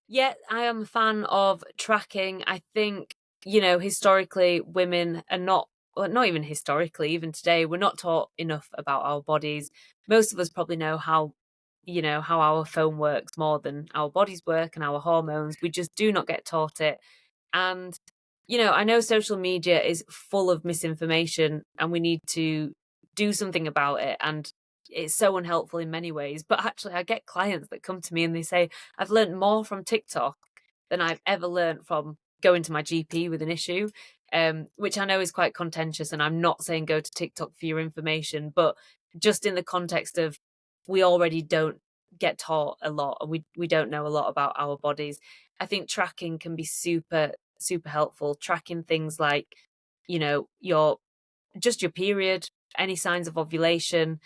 Yeah, I am a fan of tracking. I think, historically, women are not, well, not even historically, even today, we're not taught enough about our bodies. Most of us probably know how our phone works more than our bodies work and our hormones. We just do not get taught it. And, I know social media is full of misinformation and we need to do something about it. And it's so unhelpful in many ways. But actually, I get clients that come to me and they say, I've learned more from TikTok than I've ever learned from going to my GP with an issue, which I know is quite contentious. And I'm not saying go to TikTok for your information, but just in the context of we already don't get taught a lot and we don't know a lot about our bodies. I think tracking can be super, super helpful. Tracking things like, your just your period, any signs of ovulation,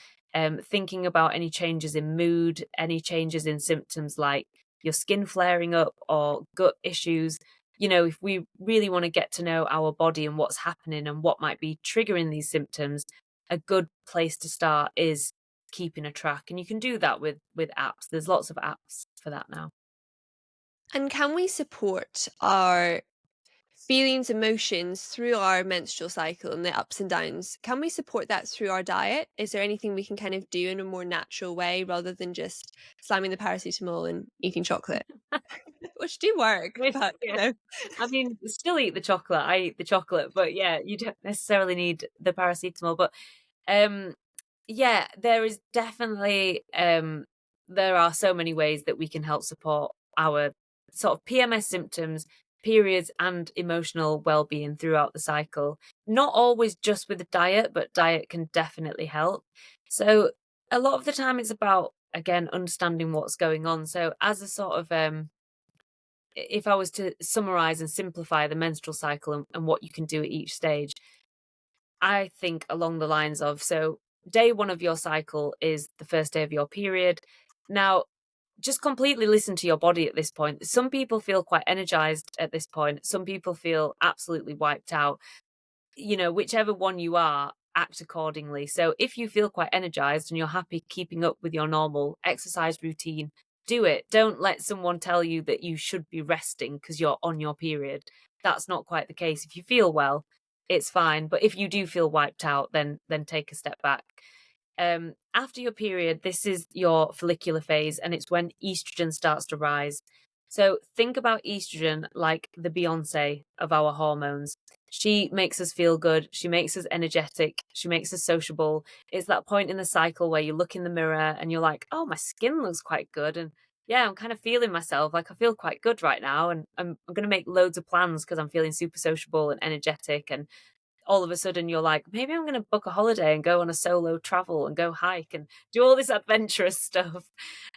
thinking about any changes in mood, any changes in symptoms like your skin flaring up or gut issues. If we really want to get to know our body and what's happening and what might be triggering these symptoms, a good place to start is keeping a track. And you can do that with apps. There's lots of apps for that now. And can we support our feelings, emotions through our menstrual cycle and the ups and downs? Can we support that through our diet? Is there anything we can kind of do in a more natural way rather than just slamming the paracetamol and eating chocolate? Which do work, Which, but yeah, I mean, still eat the chocolate. I eat the chocolate, but yeah, you don't necessarily need the paracetamol. But um, yeah, there is definitely there are so many ways that we can help support our sort of PMS symptoms, periods, and emotional well-being throughout the cycle. Not always just with the diet, but diet can definitely help. So a lot of the time it's about, again, understanding what's going on. So as a sort of if I was to summarize and simplify the menstrual cycle and what you can do at each stage, I think along the lines of, so day one of your cycle is the first day of your period. Now, just completely listen to your body at this point. Some people feel quite energized at this point. Some people feel absolutely wiped out. Whichever one you are, act accordingly. So if you feel quite energized and you're happy keeping up with your normal exercise routine, do it. Don't let someone tell you that you should be resting because you're on your period. That's not quite the case. If you feel well, it's fine. But if you do feel wiped out, then take a step back. After your period, this is your follicular phase, and it's when estrogen starts to rise. So think about estrogen like the Beyonce of our hormones. She makes us feel good. She makes us energetic. She makes us sociable. It's that point in the cycle where you look in the mirror and you're like, oh, my skin looks quite good. And yeah, I'm kind of feeling myself. Like, I feel quite good right now. And I'm going to make loads of plans because I'm feeling super sociable and energetic. And all of a sudden you're like, maybe I'm going to book a holiday and go on a solo travel and go hike and do all this adventurous stuff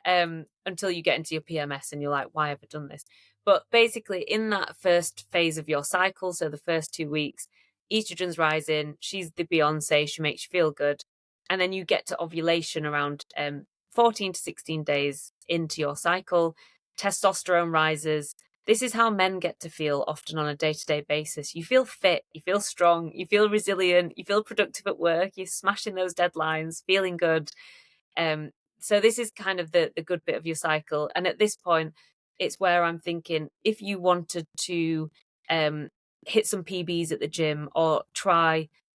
until you get into your PMS and you're like, why have I done this? But basically, in that first phase of your cycle, so the first 2 weeks, estrogen's rising. She's the Beyonce. She makes you feel good. And then you get to ovulation around 14 to 16 days into your cycle. Testosterone rises. This is how men get to feel often on a day-to-day basis. You feel fit, you feel strong, you feel resilient, you feel productive at work, you're smashing those deadlines, feeling good. So this is kind of the good bit of your cycle. And at this point, it's where I'm thinking, if you wanted to hit some PBs at the gym or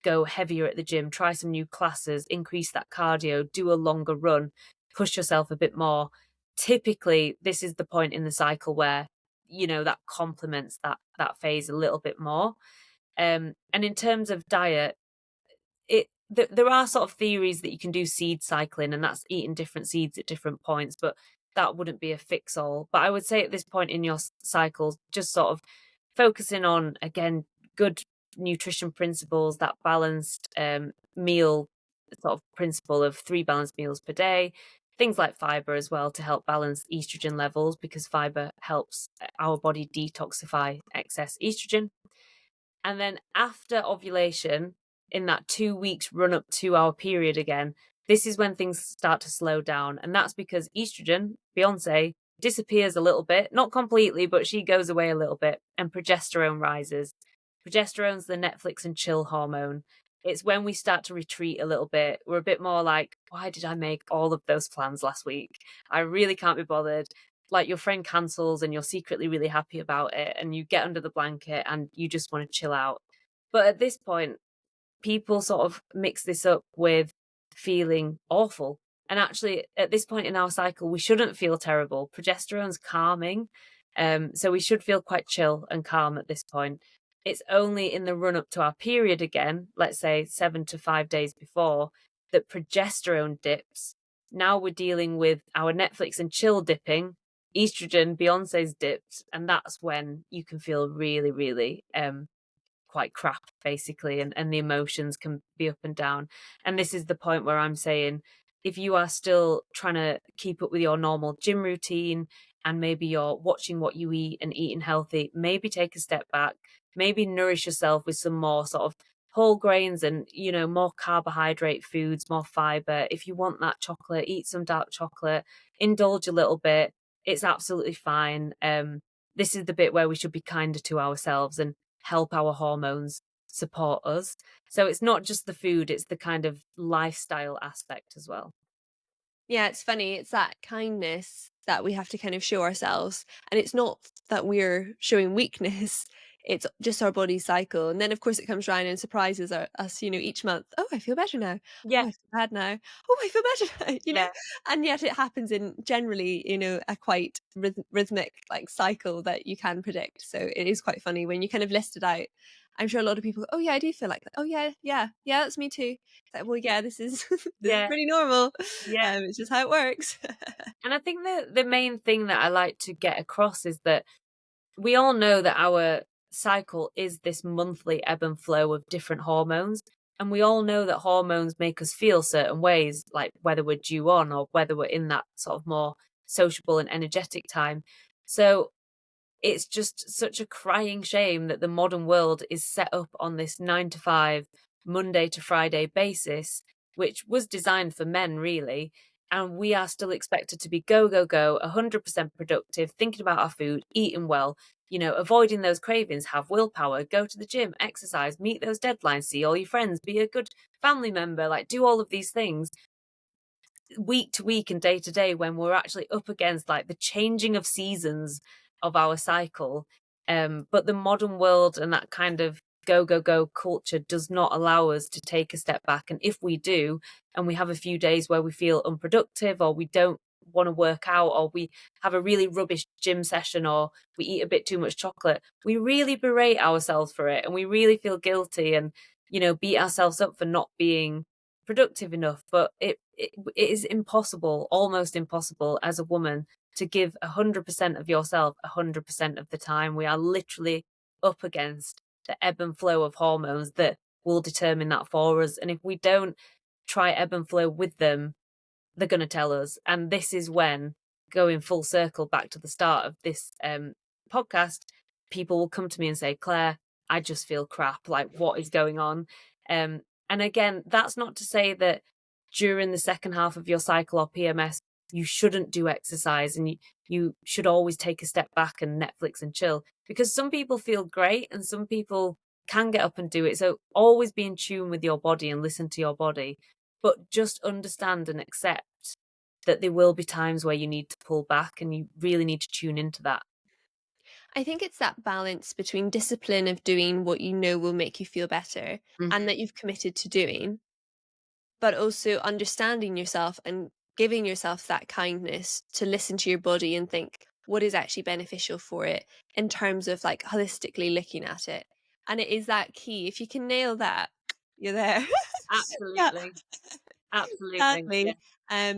go heavier at the gym, try some new classes, increase that cardio, do a longer run, push yourself a bit more. Typically, this is the point in the cycle where that complements that phase a little bit more. And in terms of diet, there are sort of theories that you can do seed cycling, and that's eating different seeds at different points, but that wouldn't be a fix all. But I would say at this point in your cycle, just sort of focusing on, again, good nutrition principles, that balanced meal sort of principle of 3 balanced meals per day. Things like fiber as well to help balance estrogen levels, because fiber helps our body detoxify excess estrogen. And then after ovulation, in that 2 weeks run up to our period again, this is when things start to slow down. And that's because estrogen, Beyonce, disappears a little bit, not completely, but she goes away a little bit, and progesterone rises. Progesterone's the Netflix and chill hormone. It's when we start to retreat a little bit. We're a bit more like, why did I make all of those plans last week? I really can't be bothered. Like, your friend cancels and you're secretly really happy about it, and you get under the blanket and you just want to chill out. But at this point, people sort of mix this up with feeling awful. And actually, at this point in our cycle, we shouldn't feel terrible. Progesterone's calming. So we should feel quite chill and calm at this point. It's only in the run up to our period again, let's say 7 to 5 days before, that progesterone dips. Now we're dealing with our Netflix and chill dipping, estrogen, Beyonce's dipped, and that's when you can feel really, really quite crap, basically, and the emotions can be up and down. And this is the point where I'm saying, if you are still trying to keep up with your normal gym routine and maybe you're watching what you eat and eating healthy, maybe take a step back, maybe nourish yourself with some more sort of whole grains and more carbohydrate foods, more fiber. If you want that chocolate, eat some dark chocolate, indulge a little bit. It's absolutely fine. This is the bit where we should be kinder to ourselves and help our hormones support us. So it's not just the food, it's the kind of lifestyle aspect as well. Yeah, it's funny. It's that kindness that we have to kind of show ourselves. And it's not that we're showing weakness, it's just our body's cycle. And then, of course, it comes around and surprises us, each month. Oh, I feel better now. Oh, Yeah, I feel bad now. Oh, I feel better now, yeah, And yet it happens in generally, a quite rhythmic like cycle that you can predict. So it is quite funny when you kind of list it out. I'm sure a lot of people go, oh, yeah, I do feel like that. Oh, yeah, yeah, yeah, that's me too. It's like, well, yeah, this is this is yeah, pretty normal. yeah. It's just how it works. And I think the main thing that I like to get across is that we all know that our cycle is this monthly ebb and flow of different hormones. And we all know that hormones make us feel certain ways, like whether we're due on or whether we're in that sort of more sociable and energetic time. So it's just such a crying shame that the modern world is set up on this 9 to 5, Monday to Friday basis, which was designed for men, really. And we are still expected to be go, go, go, 100% productive, thinking about our food, eating well, avoiding those cravings, have willpower, go to the gym, exercise, meet those deadlines, see all your friends, be a good family member, like do all of these things week to week and day to day when we're actually up against like the changing of seasons of our cycle. But the modern world and that kind of go, go, go culture does not allow us to take a step back. And if we do, and we have a few days where we feel unproductive or we don't want to work out or we have a really rubbish gym session or we eat a bit too much chocolate, we really berate ourselves for it and we really feel guilty and, beat ourselves up for not being productive enough. But it is impossible, almost impossible as a woman to give 100% of yourself 100% of the time. We are literally up against the ebb and flow of hormones that will determine that for us. And if we don't try ebb and flow with them, they're going to tell us. And this is when, going full circle back to the start of this podcast, people will come to me and say, Claire, I just feel crap. Like, what is going on? And again, that's not to say that during the second half of your cycle or PMS, you shouldn't do exercise and you should always take a step back and Netflix and chill, because some people feel great and some people can get up and do it. So always be in tune with your body and listen to your body, but just understand and accept that there will be times where you need to pull back and you really need to tune into that. I think it's that balance between discipline of doing what you know will make you feel better and Mhm. that you've committed to doing, but also understanding yourself and giving yourself that kindness to listen to your body and think what is actually beneficial for it in terms of like holistically looking at it. And it is that key. If you can nail that, you're there. Yeah. Absolutely. Absolutely. Yeah. Exactly.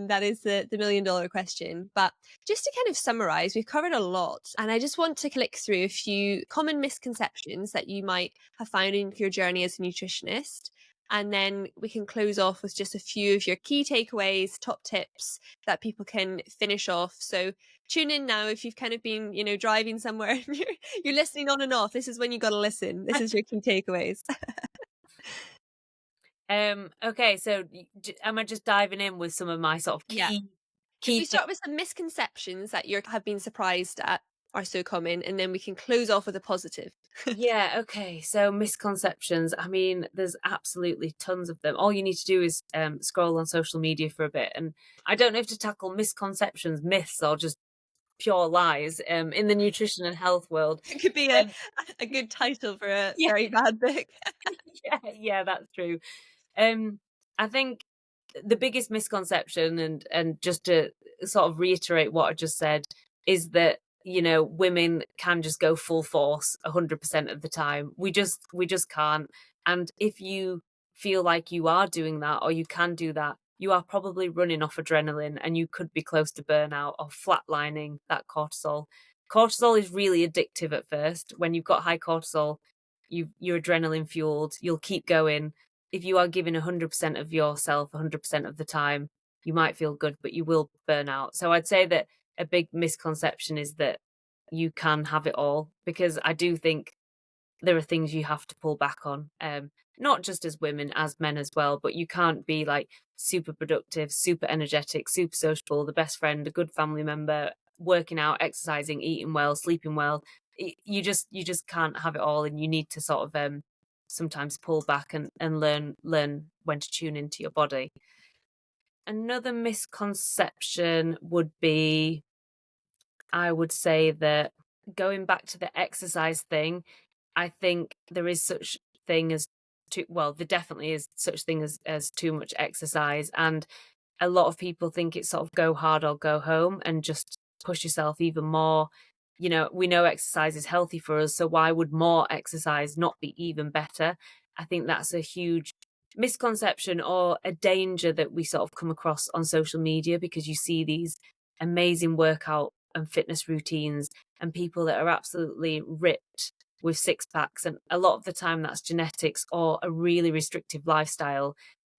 That is the $1,000,000 question. But just to kind of summarize, we've covered a lot. And I just want to click through a few common misconceptions that you might have found in your journey as a nutritionist. And then we can close off with just a few of your key takeaways, top tips that people can finish off. So tune in now if you've kind of been, driving somewhere and you're listening on and off. This is when you got to listen. This is your key takeaways. Okay, so am I just diving in with some of my sort of Yeah. key If key we start with some misconceptions that you have been surprised at are so common, and then we can close off with a positive. Yeah, okay. So misconceptions. I mean, there's absolutely tons of them. All you need to do is scroll on social media for a bit. And I don't know if to tackle misconceptions, myths, or just pure lies in the nutrition and health world. It could be a Um, a good title for a yeah, very bad book. yeah, that's true. Um, I think the biggest misconception, and just to sort of reiterate what I just said, is that women can just go full force 100% of the time. We just can't. And if you feel like you are doing that or you can do that, you are probably running off adrenaline and you could be close to burnout or flatlining that cortisol. Cortisol is really addictive at first. When you've got high cortisol, you're adrenaline fueled, you'll keep going. If you are giving 100% of yourself 100% of the time, you might feel good, but you will burn out. So I'd say that a big misconception is that you can have it all, because I do think there are things you have to pull back on. Not just as women, as men as well, but you can't be like super productive, super energetic, super sociable, the best friend, a good family member, working out, exercising, eating well, sleeping well. You just can't have it all, and you need to sort of sometimes pull back and learn when to tune into your body. Another misconception would be, I would say that, going back to the exercise thing, I think there is such thing as there definitely is such thing as too much exercise, and a lot of people think it's sort of go hard or go home and just push yourself even more. We know exercise is healthy for us, so why would more exercise not be even better? I think that's a huge misconception or a danger that we sort of come across on social media, because you see these amazing workout and fitness routines and people that are absolutely ripped with six packs. And a lot of the time that's genetics or a really restrictive lifestyle.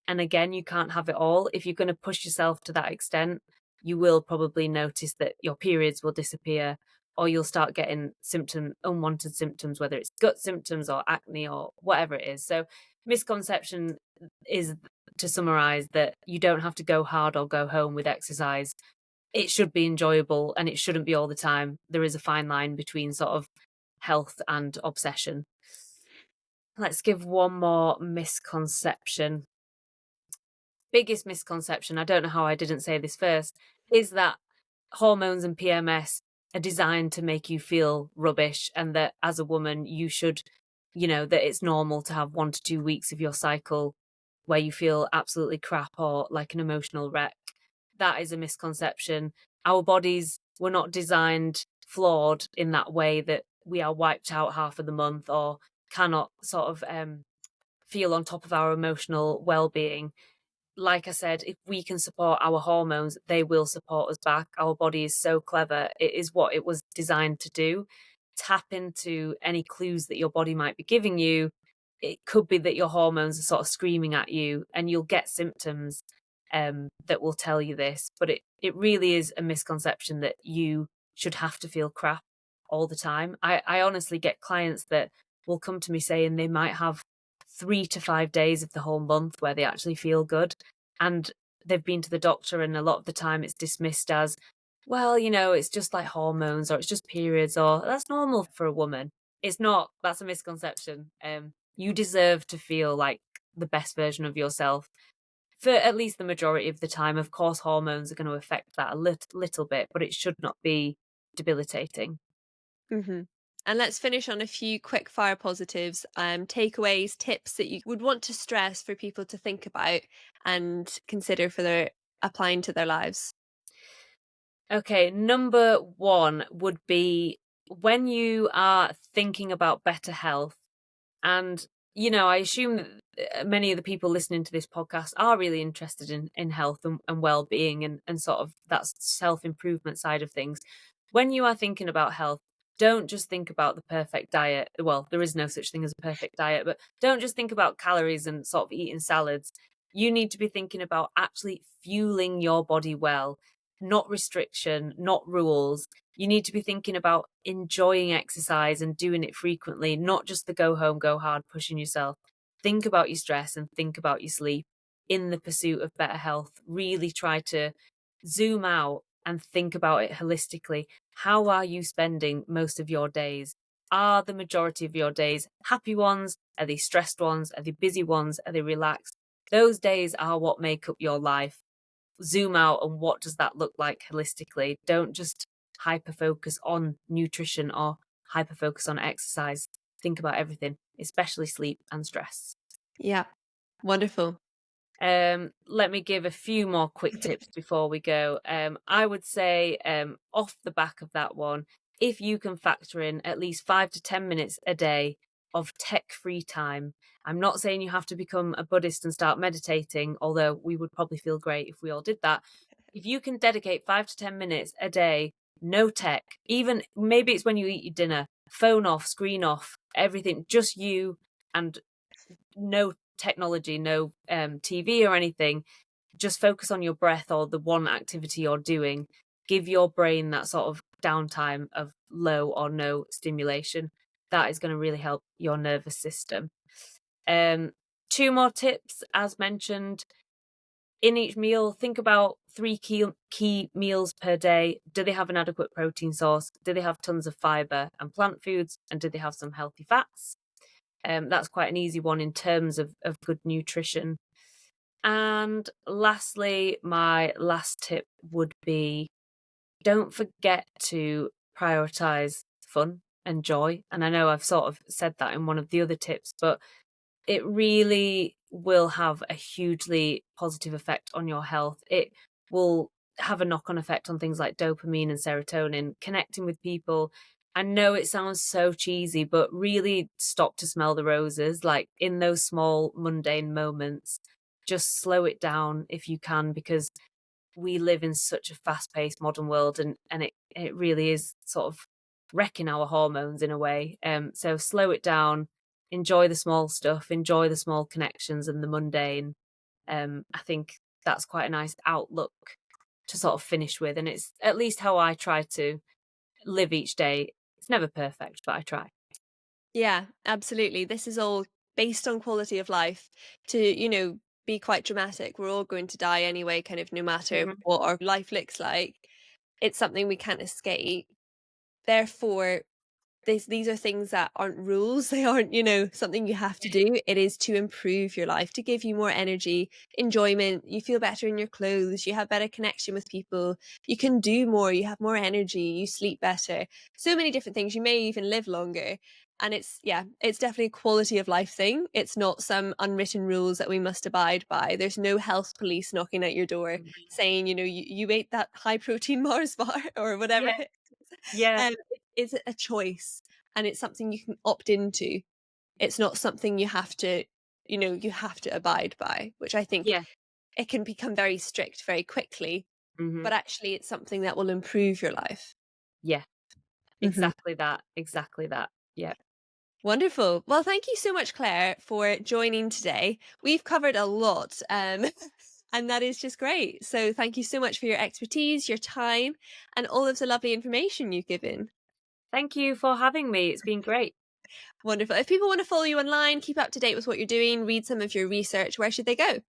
And again, you can't have it all. If you're going to push yourself to that extent, you will probably notice that your periods will disappear, or you'll start getting unwanted symptoms, whether it's gut symptoms or acne or whatever it is. So misconception is, to summarize, that you don't have to go hard or go home with exercise. It should be enjoyable and it shouldn't be all the time. There is a fine line between sort of health and obsession. Let's give one more misconception. Biggest misconception, I don't know how I didn't say this first, is that hormones and PMS are designed to make you feel rubbish, and that as a woman you should, that it's normal to have 1 to 2 weeks of your cycle where you feel absolutely crap or like an emotional wreck. That is a misconception. Our bodies were not designed flawed in that way, that we are wiped out half of the month or cannot sort of feel on top of our emotional well-being. Like I said, if we can support our hormones, they will support us back. Our body is so clever. It is what it was designed to do. Tap into any clues that your body might be giving you. It could be that your hormones are sort of screaming at you, and you'll get symptoms that will tell you this. But it really is a misconception that you should have to feel crap all the time. I honestly get clients that will come to me saying they might have 3 to 5 days of the whole month where they actually feel good. And they've been to the doctor, and a lot of the time it's dismissed as, well, it's just like hormones, or it's just periods, or that's normal for a woman. It's not. That's a misconception. You deserve to feel like the best version of yourself for at least the majority of the time. Of course, hormones are going to affect that a little bit, but it should not be debilitating. Hmm. And let's finish on a few quick fire positives, takeaways, tips that you would want to stress for people to think about and consider for their applying to their lives. Okay, number one would be, when you are thinking about better health, and I assume that many of the people listening to this podcast are really interested in health and well-being and sort of that self-improvement side of things. When you are thinking about health, don't just think about the perfect diet. Well, there is no such thing as a perfect diet, but don't just think about calories and sort of eating salads. You need to be thinking about actually fueling your body well, not restriction, not rules. You need to be thinking about enjoying exercise and doing it frequently, not just the go home, go hard, pushing yourself. Think about your stress and think about your sleep in the pursuit of better health. Really try to zoom out and think about it holistically. How are you spending most of your days? Are the majority of your days happy ones? Are they stressed ones? Are they busy ones? Are they relaxed? Those days are what make up your life. Zoom out, and what does that look like holistically? Don't just hyper focus on nutrition or hyper focus on exercise. Think about everything, especially sleep and stress. Yeah, wonderful. Let me give a few more quick tips before we go. I would say, off the back of that one, if you can factor in at least 5 to 10 minutes a day of tech-free time. I'm not saying you have to become a Buddhist and start meditating, although we would probably feel great if we all did that. If you can dedicate 5 to 10 minutes a day, no tech, even maybe it's when you eat your dinner, phone off, screen off, everything, just you, and no technology, no TV or anything. Just focus on your breath or the one activity you're doing. Give your brain that sort of downtime of low or no stimulation. That is going to really help your nervous system. Two more tips, as mentioned. In each meal, think about three key meals per day. Do they have an adequate protein source? Do they have tons of fiber and plant foods? And do they have some healthy fats? That's quite an easy one in terms of good nutrition. And lastly, my last tip would be don't forget to prioritize fun and joy. And I know I've sort of said that in one of the other tips, but it really will have a hugely positive effect on your health. It will have a knock on effect on things like dopamine and serotonin, connecting with people. I know it sounds so cheesy, but really stop to smell the roses, like in those small, mundane moments. Just slow it down if you can, because we live in such a fast-paced modern world, and it really is sort of wrecking our hormones in a way. So slow it down, enjoy the small stuff, enjoy the small connections and the mundane. I think that's quite a nice outlook to sort of finish with, and it's at least how I try to live each day. It's never perfect, but I try. Yeah, absolutely. This is all based on quality of life to, be quite dramatic. We're all going to die anyway, kind of no matter Mhm. what our life looks like. It's something we can't escape. Therefore, these are things that aren't rules. They aren't, something you have to do. It is to improve your life, to give you more energy, enjoyment. You feel better in your clothes. You have better connection with people. You can do more. You have more energy. You sleep better. So many different things. You may even live longer. And it's definitely a quality of life thing. It's not some unwritten rules that we must abide by. There's no health police knocking at your door Mhm. saying, you ate that high protein Mars bar or whatever Yeah, it is. yeah, It's a choice and it's something you can opt into. It's not something you have to abide by, which I think yeah, it can become very strict very quickly, hmm but actually it's something that will improve your life. yeah. Mhm. Exactly that. Exactly that. Yeah. Wonderful. Well, thank you so much, Claire, for joining today. We've covered a lot, and that is just great. So, thank you so much for your expertise, your time, and all of the lovely information you've given. Thank you for having me. It's been great. Wonderful. If people want to follow you online, keep up to date with what you're doing, read some of your research, where should they go?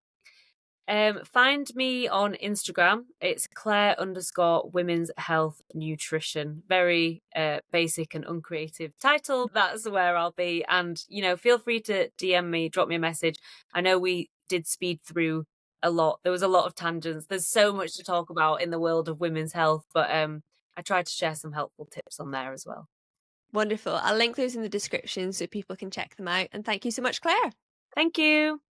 Find me on Instagram. It's Claire_women's health nutrition. Very basic and uncreative title. That's where I'll be. And, feel free to DM me, drop me a message. I know we did speed through a lot. There was a lot of tangents. There's so much to talk about in the world of women's health, but I tried to share some helpful tips on there as well. Wonderful. I'll link those in the description so people can check them out. And thank you so much, Claire. Thank you.